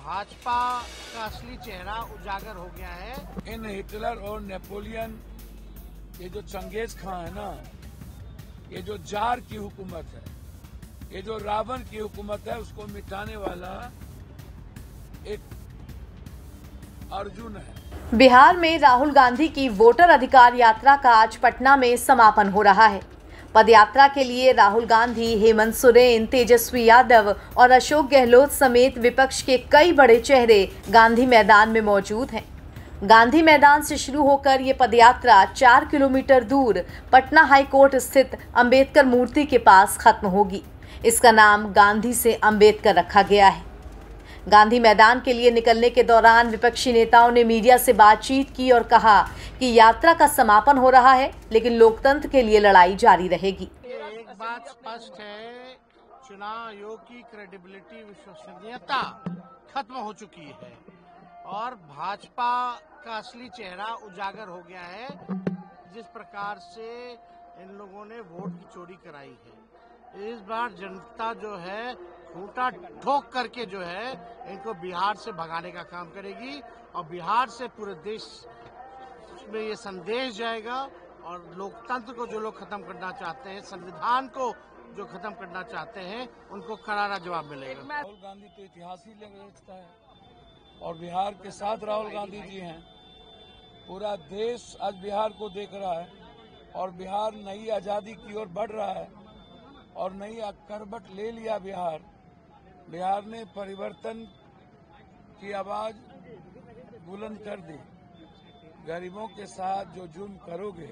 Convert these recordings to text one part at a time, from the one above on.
भाजपा का असली चेहरा उजागर हो गया है। इन हिटलर और नेपोलियन, ये जो चंगेज खां है ना, ये जो जार की हुकूमत है, ये जो रावण की हुकूमत है, उसको मिटाने वाला एक अर्जुन है। बिहार में राहुल गांधी की वोटर अधिकार यात्रा का आज पटना में समापन हो रहा है। पदयात्रा के लिए राहुल गांधी, हेमंत सोरेन, तेजस्वी यादव और अशोक गहलोत समेत विपक्ष के कई बड़े चेहरे गांधी मैदान में मौजूद हैं। गांधी मैदान से शुरू होकर ये पदयात्रा 4 किलोमीटर दूर पटना हाईकोर्ट स्थित अंबेडकर मूर्ति के पास खत्म होगी। इसका नाम गांधी से अंबेडकर रखा गया है। गांधी मैदान के लिए निकलने के दौरान विपक्षी नेताओं ने मीडिया से बातचीत की और कहा कि यात्रा का समापन हो रहा है, लेकिन लोकतंत्र के लिए लड़ाई जारी रहेगी। एक बात स्पष्ट है, चुनाव आयोग की क्रेडिबिलिटी, विश्वसनीयता खत्म हो चुकी है और भाजपा का असली चेहरा उजागर हो गया है। जिस प्रकार से इन लोगों ने वोट की चोरी कराई है, इस बार जनता जो है खूंटा ठोक करके जो है इनको बिहार से भगाने का काम करेगी और बिहार से पूरे देश में ये संदेश जाएगा और लोकतंत्र को जो लोग खत्म करना चाहते हैं, संविधान को जो खत्म करना चाहते हैं, उनको करारा जवाब मिलेगा। राहुल गांधी तो इतिहास ही रचता है और बिहार के साथ राहुल गांधी जी हैं। पूरा देश आज बिहार को देख रहा है और बिहार नई आजादी की ओर बढ़ रहा है और नई करवट ले लिया। बिहार ने परिवर्तन की आवाज बुलंद कर दी। गरीबों के साथ जो जुल्म करोगे,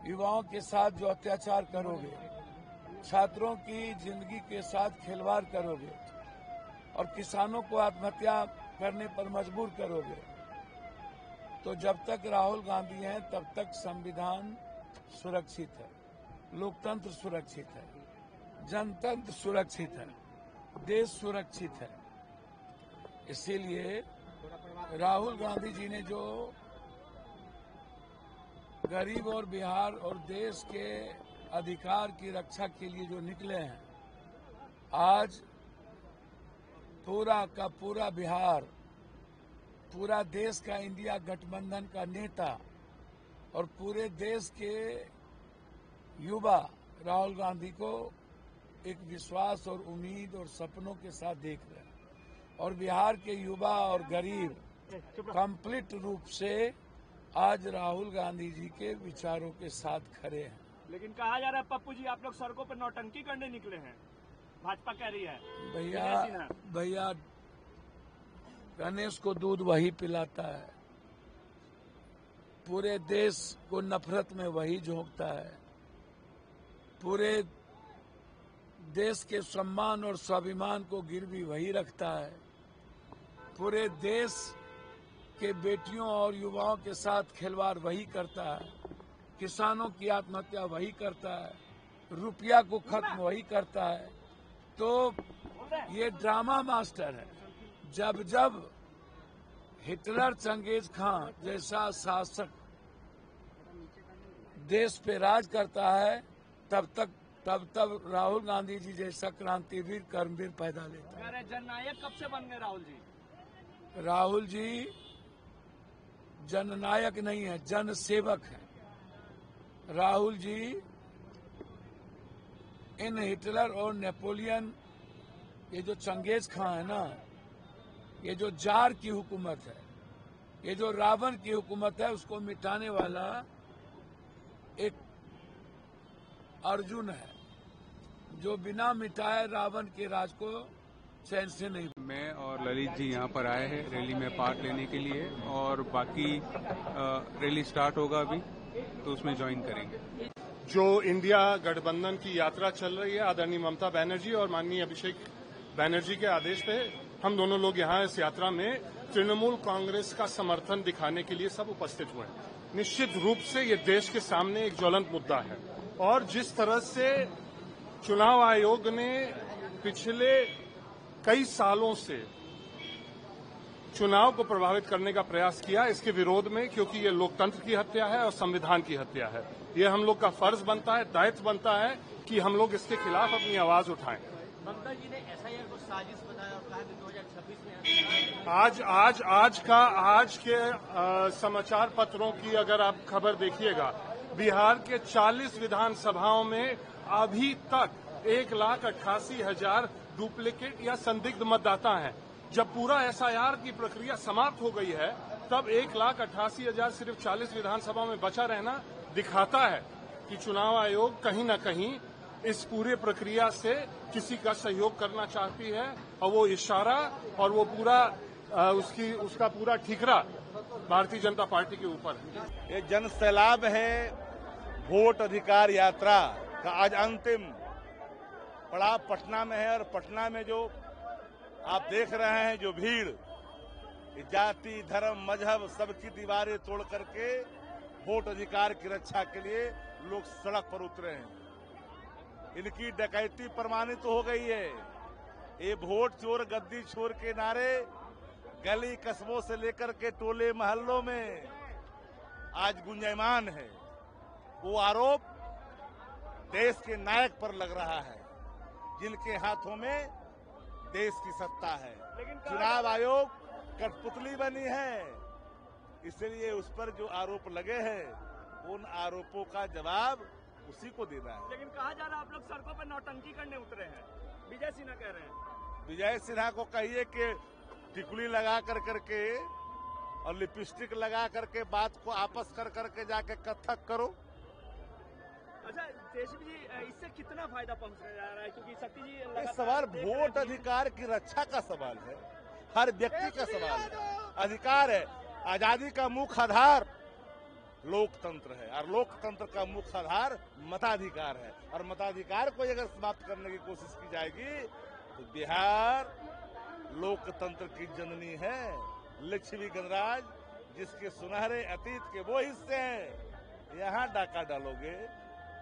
युवाओं के साथ जो अत्याचार करोगे, छात्रों की जिंदगी के साथ खिलवाड़ करोगे और किसानों को आत्महत्या करने पर मजबूर करोगे, तो जब तक राहुल गांधी हैं तब तक संविधान सुरक्षित है, लोकतंत्र सुरक्षित है, जनतंत्र सुरक्षित है, देश सुरक्षित है। इसीलिए राहुल गांधी जी ने जो गरीब और बिहार और देश के अधिकार की रक्षा के लिए जो निकले हैं, आज पूरा का पूरा बिहार, पूरा देश का इंडिया गठबंधन का नेता और पूरे देश के युवा राहुल गांधी को एक विश्वास और उम्मीद और सपनों के साथ देख रहे हैं और बिहार के युवा और गरीब कंप्लीट रूप से आज राहुल गांधी जी के विचारों के साथ खड़े हैं। लेकिन कहा जा रहा है पप्पू जी, आप लोग सड़कों पर नौटंकी करने निकले हैं, भाजपा कह रही है। भैया गणेश को दूध वही पिलाता है, पूरे देश को नफरत में वही झोंकता है, पूरे देश के सम्मान और स्वाभिमान को गिरवी वही रखता है, पूरे देश के बेटियों और युवाओं के साथ खिलवाड़ वही करता है, किसानों की आत्महत्या वही करता है, रुपया को खत्म वही करता है। तो ये ड्रामा मास्टर है। जब जब हिटलर, चंगेज खां जैसा शासक देश पे राज करता है, तब राहुल गांधी जी जैसा क्रांतिवीर, कर्मवीर पैदा लेता है। जननायक कब से बन गए राहुल जी? राहुल जी जननायक नहीं है, जनसेवक है। राहुल जी इन हिटलर और नेपोलियन, ये जो चंगेज खां है ना, ये जो जार की हुकूमत है, ये जो रावण की हुकूमत है, उसको मिटाने वाला एक अर्जुन है जो बिना मिटाए रावण के राज को चैन से नहीं। मैं और ललित जी यहाँ पर आए हैं रैली में पार्ट लेने के लिए और बाकी रैली स्टार्ट होगा अभी, तो उसमें ज्वाइन करेंगे। जो इंडिया गठबंधन की यात्रा चल रही है, आदरणीय ममता बनर्जी और माननीय अभिषेक बनर्जी के आदेश पे हम दोनों लोग यहाँ इस यात्रा में तृणमूल कांग्रेस का समर्थन दिखाने के लिए सब उपस्थित हुए हैं। निश्चित रूप से ये देश के सामने एक ज्वलंत मुद्दा है और जिस तरह से चुनाव आयोग ने पिछले कई सालों से चुनाव को प्रभावित करने का प्रयास किया, इसके विरोध में, क्योंकि ये लोकतंत्र की हत्या है और संविधान की हत्या है। ये हम लोग का फर्ज बनता है, दायित्व बनता है कि हम लोग इसके खिलाफ अपनी आवाज उठाएं। ममता जी ने एसआईआर को साजिश बताया और कहा कि 2026 में आज के समाचार पत्रों की अगर आप खबर देखिएगा, बिहार के 40 विधानसभाओं में अभी तक 1,88,000 डुप्लीकेट या संदिग्ध मतदाता हैं। जब पूरा एसआईआर की प्रक्रिया समाप्त हो गई है, तब 1,88,000 सिर्फ 40 विधानसभा में बचा रहना दिखाता है कि चुनाव आयोग कहीं न कहीं इस पूरे प्रक्रिया से किसी का सहयोग करना चाहती है, और वो इशारा और वो पूरा उसका पूरा ठीकरा भारतीय जनता पार्टी के ऊपर है। ये जन सैलाब है। वोट अधिकार यात्रा का आज अंतिम पड़ाव पटना में है, और पटना में जो आप देख रहे हैं जो भीड़, जाति धर्म मजहब सबकी दीवारें तोड़ करके वोट अधिकार की रक्षा के लिए लोग सड़क पर उतरे हैं। इनकी डकैती प्रमाणित हो गई है। ये वोट चोर गद्दी छोर के नारे गली कस्बों से लेकर के टोले मोहल्लों में आज गुंजायमान है। वो आरोप देश के नायक पर लग रहा है, जिनके हाथों में देश की सत्ता है। चुनाव आयोग कठपुतली बनी है, इसलिए उस पर जो आरोप लगे हैं, उन आरोपों का जवाब उसी को देना है। लेकिन कहा जा रहा है आप लोग सड़कों पर नौटंकी करने उतरे हैं, विजय सिन्हा कह रहे हैं। विजय सिन्हा को कहिए कि टिकुली लगा कर करके और लिपस्टिक लगा करके बात को आपस कर करके जाके कथक करो। अच्छा तेजस्वी जी, इससे कितना फायदा पहुंच रहा है? क्योंकि शक्ति जी ये सवाल वोट अधिकार की रक्षा का सवाल है, हर व्यक्ति का सवाल है, अधिकार है। आजादी का मुख्य आधार लोकतंत्र है, और लोकतंत्र का मुख्य आधार मताधिकार है, और मताधिकार को अगर समाप्त करने की कोशिश की जाएगी तो बिहार लोकतंत्र की जननी है। लक्ष्मी गणराज जिसके सुनहरे अतीत के वो हिस्से हैं, यहाँ डाका डालोगे,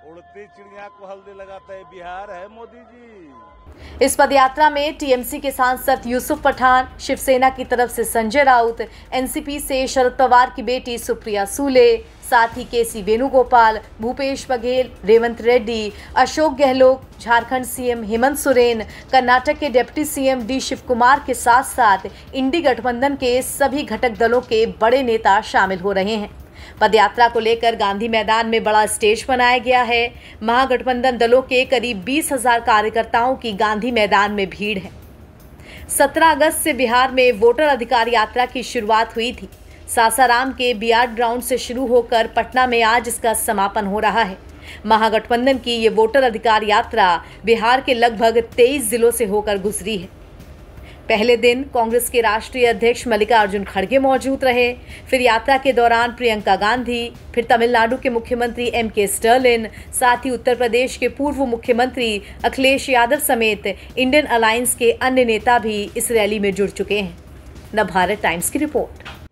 उड़ती चिड़िया को हल्दी लगाता है बिहार है मोदी जी। इस पदयात्रा में टीएमसी के सांसद यूसुफ पठान, शिवसेना की तरफ से संजय राउत, एनसीपी से शरद पवार की बेटी सुप्रिया सूले, साथ ही केसी वेणुगोपाल, भूपेश बघेल, रेवंत रेड्डी, अशोक गहलोत, झारखंड सीएम हेमंत सोरेन, कर्नाटक के deputy CM D Shiv Kumar के साथ साथ इंडी गठबंधन के सभी घटक दलों के बड़े नेता शामिल हो रहे हैं। पदयात्रा को लेकर गांधी मैदान में बड़ा स्टेज बनाया गया है। महागठबंधन दलों के करीब 20,000 कार्यकर्ताओं की गांधी मैदान में भीड़ है। 17 अगस्त से बिहार में वोटर अधिकार यात्रा की शुरुआत हुई थी। सासाराम के बियाड ग्राउंड से शुरू होकर पटना में आज इसका समापन हो रहा है। महागठबंधन की ये वोटर अधिकार यात्रा बिहार के लगभग 23 जिलों से होकर गुजरी है। पहले दिन कांग्रेस के राष्ट्रीय अध्यक्ष मल्लिकार्जुन खड़गे मौजूद रहे, फिर यात्रा के दौरान प्रियंका गांधी, फिर तमिलनाडु के मुख्यमंत्री एमके स्टर्लिन, साथ ही उत्तर प्रदेश के पूर्व मुख्यमंत्री अखिलेश यादव समेत इंडियन अलायंस के अन्य नेता भी इस रैली में जुड़ चुके हैं। नवभारत टाइम्स की रिपोर्ट।